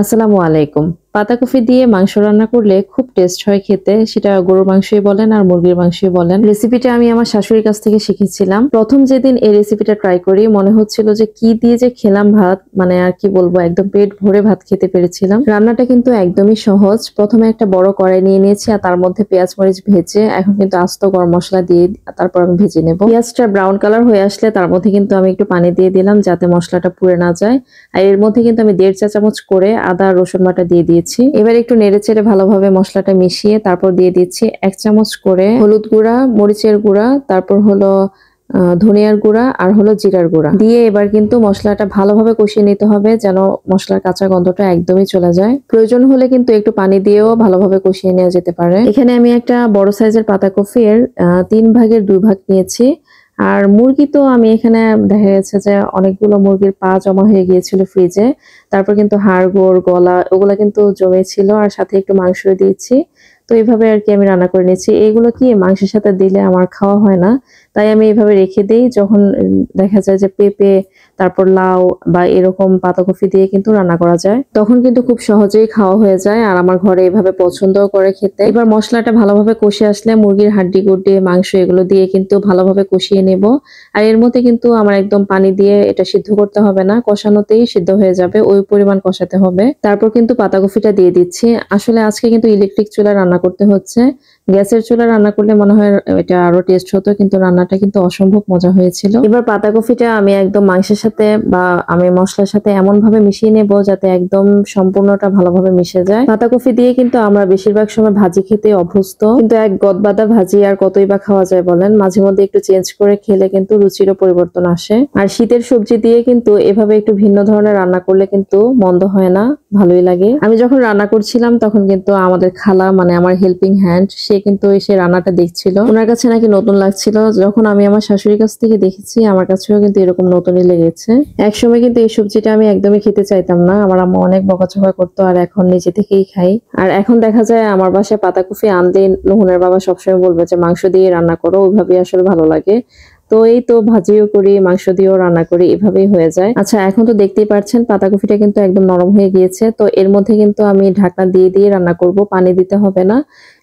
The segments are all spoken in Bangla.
আসসালামু আলাইকুম। পাতাকপি দিয়ে মাংস রান্না করলে খুব টেস্ট হয় খেতে। সেটা গরুর মাংসই বলেন আর মুরগির মাংসই বলেন। রেসিপিটা আমি আমার শাশুড়ির কাছ থেকে শিখেছিলাম। প্রথম যেদিন এই রেসিপিটা ট্রাই করি মনে হচ্ছিল যে কি দিয়ে যে খেলাম ভাত, মানে আর কি বলবো, একদম পেট ভরে ভাত খেতে পেরেছিলাম। রান্নাটা কিন্তু একদমই সহজ। প্রথমে একটা বড় কড়াই নিয়ে নিয়েছি আর তার মধ্যে পেঁয়াজ মরিচ ভেজে এখন কিন্তু আস্ত গরম মসলা দিয়ে তারপর আমি ভেজে নেব। পেঁয়াজটা ব্রাউন কালার হয়ে আসলে তার মধ্যে কিন্তু আমি একটু পানি দিয়ে দিলাম যাতে মসলাটা পুড়ে না যায়। আর এর মধ্যে কিন্তু আমি 1.5 চা চামচ করে আদা রসুন বাটা দিয়ে দিয়েছি। এবার একটু নেড়েচেড়ে ভালোভাবে মশলাটা মিশিয়ে তারপর দিয়ে দিচ্ছি 1 চামচ করে হলুদ গুঁড়া, মরিচের গুঁড়া, তারপর হলো ধনিয়ার গুঁড়া আর হলো জিরার গুঁড়া দিয়ে এবার কিন্তু মশলাটা ভালোভাবে কষিয়ে নিতে হবে যেন মশলার কাঁচা গন্ধটা একদমই চলে যায়। প্রয়োজন হলে কিন্তু একটু পানি দিয়েও ভালোভাবে কষিয়ে নেওয়া যেতে পারে। এখানে আমি একটা বড় সাইজের পাতাকপির 3 ভাগের 2 ভাগ নিয়েছি। আর মুরগি তো আমি এখানে দেখা গেছে যে অনেকগুলো মুরগির পা জমা হয়ে গিয়েছিল ফ্রিজে। তারপর কিন্তু হাড় গোড় গলা ওগুলা কিন্তু জমেছিল আর সাথে একটু মাংস দিয়েছি। তো এইভাবে আর কি আমি রান্না করে নিয়েছি। এইগুলো কি মাংসের সাথে দিলে আমার খাওয়া হয় না, তাই আমি এইভাবে রেখে দিই। যখন দেখা যায় যে পেঁপে তারপর লাউ বা এরকম পাতাকপি দিয়ে কিন্তু রান্না করা যায় তখন কিন্তু খুব সহজেই খাওয়া হয়ে যায় আর আমার ঘরে এভাবে পছন্দও করে খেতে। এবার মশলাটা ভালোভাবে কষে আসলে মুরগির হাড্ডি গুড্ডি মাংস এগুলো দিয়ে কিন্তু ভালোভাবে কষিয়ে নেব। আর এর মধ্যে কিন্তু আমার একদম পানি দিয়ে এটা সিদ্ধ করতে হবে না, কষানোতেই সিদ্ধ হয়ে যাবে, ওই পরিমাণ কষাতে হবে। তারপর কিন্তু পাতাকপিটা দিয়ে দিচ্ছি। আসলে আজকে কিন্তু ইলেকট্রিক চুলা রান্না করতে হচ্ছে। গ্যাসের চুলা রান্না করলে মনে হয় এটা আরো টেস্ট হতো, কিন্তু রান্নাটা কিন্তু অসম্ভব মজা হয়েছিল। এবার পাতাকপিটা আমি একদম মাংসের সাথে বা আমি মশলার সাথে এমন ভাবে মিশিয়ে নেব যাতে একদম সম্পূর্ণটা ভালোভাবে মিশে যায়। পাতাকপি দিয়ে কিন্তু আমরা বেশিরভাগ সময় ভাজি খেতে অভ্যস্ত, কিন্তু এক গদবাদা ভাজি আর কতই বা খাওয়া যায় বলেন। মাঝে মধ্যে একটু চেঞ্জ করে খেলে কিন্তু রুচিরও পরিবর্তন আসে। আর শীতের সবজি দিয়ে কিন্তু এভাবে একটু ভিন্ন ধরনের রান্না করলে কিন্তু মন্দ হয় না, ভালোই লাগে। আমি যখন রান্না করছিলাম তখন কিন্তু আমাদের খালা, মানে আমার হেল্পিং হ্যান্ড, সে কিন্তু এসে রান্নাটা দেখছিল। ওনার কাছে নাকি নতুন লাগছিল। যখন আমি আমার শাশুড়ির কাছ থেকে দেখেছি আমার কাছেও কিন্তু এরকম নতুনই লেগেছে। একসময় কিন্তু এই সবজিটা আমি একদমই খেতে চাইতাম না, আমার আম্মা অনেক বকাঝকা করতো, আর এখন নিজে থেকেই খাই। আর এখন দেখা যায় আমার বাসায় পাতাকপি আনলে নোহনের বাবা সবসময় বলবে যে মাংস দিয়ে রান্না করো, ওইভাবে আসলে ভালো লাগে। তো এই তো ভাজিও করি, মাংস দিয়েও রান্না করি, এভাবেই হয়ে যায়। আচ্ছা, এখন তো দেখতেই পাচ্ছেন পাতাকপিটা কিন্তু একদম নরম হয়ে গিয়েছে। তো এর মধ্যে কিন্তু আমি ঢাকনা দিয়ে দিয়ে রান্না করব, পানি দিতে হবে না।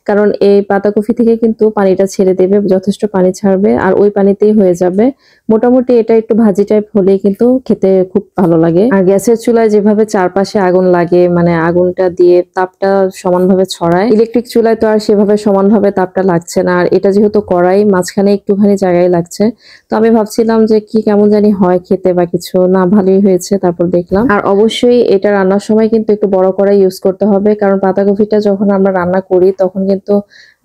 কারণ এই পাতাকপি থেকে কিন্তু পানিটা ছেড়ে দেবে, যথেষ্ট পানি ছাড়বে আর ওই পানিতেই হয়ে যাবে। মোটামুটি এটা একটু ভাজি টাইপ হলেই কিন্তু খেতে খুব ভালো লাগে। আর গ্যাসের চুলায় যেভাবে চারপাশে আগুন লাগে, মানে আগুনটা দিয়ে তাপটা সমানভাবে ছড়ায়, ইলেকট্রিক চুলায় তো আর সেভাবে সমানভাবে তাপটা লাগছে না। আর এটা যেহেতু কড়াই, মাঝখানে একটুখানি জায়গায় লাগছে। তো আমি ভাবছিলাম যে কি কেমন জানি হয় খেতে বা কিছু না, ভালোই হয়েছে। তারপর দেখলাম। আর অবশ্যই এটা রান্নার সময় কিন্তু একটু বড় কড়াই ইউজ করতে হবে, কারণ পাতাকপিটা যখন আমরা রান্না করি তখন কিন্তু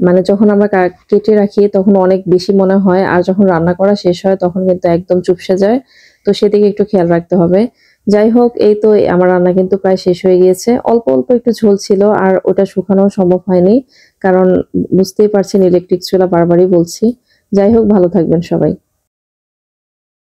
মানে যখন আমরা কেটে রাখি তখন অনেক বেশি মনে হয়, আর যখন রান্না করা শেষ হয় তখন কিন্তু একদম চুপসে যায়। তো সেদিকে একটু খেয়াল রাখতে হবে। যাই হোক, এই তো আমার রান্না কিন্তু প্রায় শেষ হয়ে গিয়েছে। অল্প অল্প একটু ঝোল ছিল আর ওটা শুকানো সম্ভব হয়নি, কারণ বুঝতেই পারছেন ইলেকট্রিক চুলা, বারবারই বলছি। যাই হোক, ভালো থাকবেন সবাই।